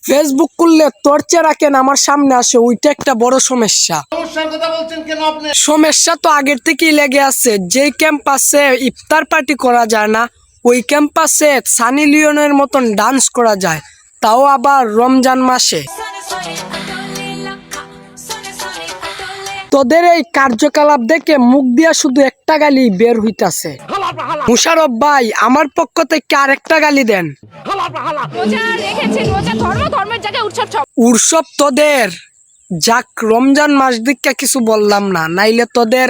Facebook করলে তোর চেহারা কেন আমার সামনে আসে, ওইটা একটা বড় সমস্যা। সমস্যা তো আগের থেকেই লেগে আছে। যেই ক্যাম্পাসে ইফতার পার্টি করা যায় না, ওই ক্যাম্পাসে সানি লিওনের মতন ডান্স করা যায়, তাও আবার রমজান মাসে। তোদের এই কার্যকলাপ দেখে মুখ দিয়া শুধু একটা গালি বের হইতাছে। মুশারফ ভাই, আমার পক্ষ থেকে আরেকটা গালি দেন। উৎসব তোদের যাক, রমজান মাস দিকে কিছু বললাম না, নাইলে তোদের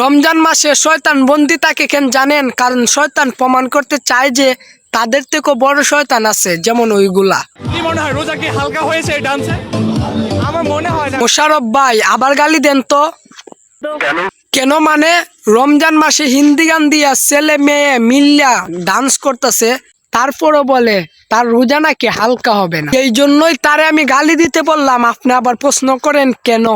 রমজান মাসে শয়তান বন্দি থাকে কেন জানেন? কারণ শয়তান প্রমাণ করতে চায় যে তাদের থেকেও বড় শয়তান আছে, যেমন ওইগুলা। মোশারফ ভাই, আবার গালি দেন তো। কেন মানে রমজান মাসে হিন্দি গান দিয়া ছেলে মেয়ে মিল্লা ডান্স করতেছে, তারপরও বলে তার রোজা নাকি হালকা হবে না। এই জন্যই তারে আমি গালি দিতে বললাম। আপনি আবার প্রশ্ন করেন কেন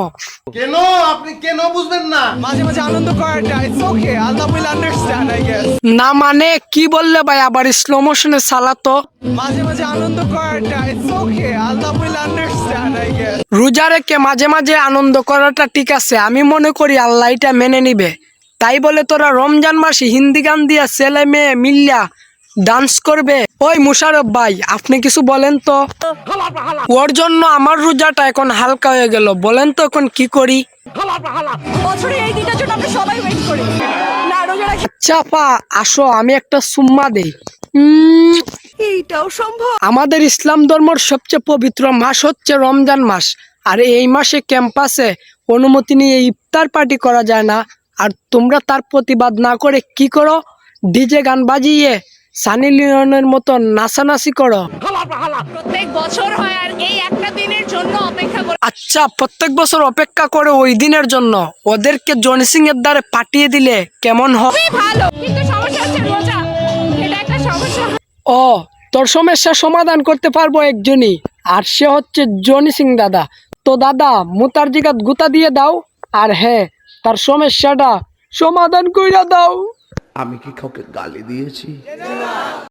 কেন আপনি কেন বুঝবেন না? মাঝে মাঝে আনন্দ করাটা it's okay, Allah will understand I guess. না মানে কি বললে ভাই? আবার স্লো মোশনে চালাতো। মাঝে মাঝে আনন্দ করাটা it's okay, Allah will understand I guess. রোজা রেখে মাঝে মাঝে আনন্দ করাটা ঠিক আছে, আমি মনে করি আল্লাহ এটা মেনে নিবে। তাই বলে তোরা রমজান মাসে হিন্দি গান দিয়া ছেলে মেয়ে মিল্লা ডান্স করবে? ওই মুশারফ ভাই, আপনি কিছু বলেন তো। ওর জন্য আমার রোজাটা এখন হালকা হয়ে গেল, বলেন তো এখন কি করি? আচ্ছা পা, আসো আমি একটা সুম্মা দেই। এইটাও সম্ভব? আমাদের ইসলাম ধর্মের সবচেয়ে পবিত্র মাস হচ্ছে রমজান মাস, আর এই মাসে ক্যাম্পাসে অনুমতি নিয়ে ইফতার পার্টি করা যায় না। আর তোমরা তার প্রতিবাদ না করে কি করো? ডিজে গান বাজিয়ে সানি লিওনের মতো নাচানাচি করো। প্রত্যেক বছর হয় আর এই একটা দিনের জন্য অপেক্ষা করে। আচ্ছা, প্রত্যেক বছর অপেক্ষা করে ওই দিনের জন্য। ওদেরকে জনি সিং এর দ্বারে পাঠিয়ে দিলে কেমন হয়? খুবই ভালো, কিন্তু সমস্যা হচ্ছে রোজা, এটা একটা সমস্যা। ও, তোর সমস্যা সমাধান করতে পারবো একজনই, আর সে হচ্ছে জনি সিং দাদা। তো দাদা, মুতার জিগাত গুতা দিয়ে দাও, আর হ্যাঁ, তার সমস্যাটা সমাধান কইরা দাও। আমি কি কাউকে গালি দিয়েছি?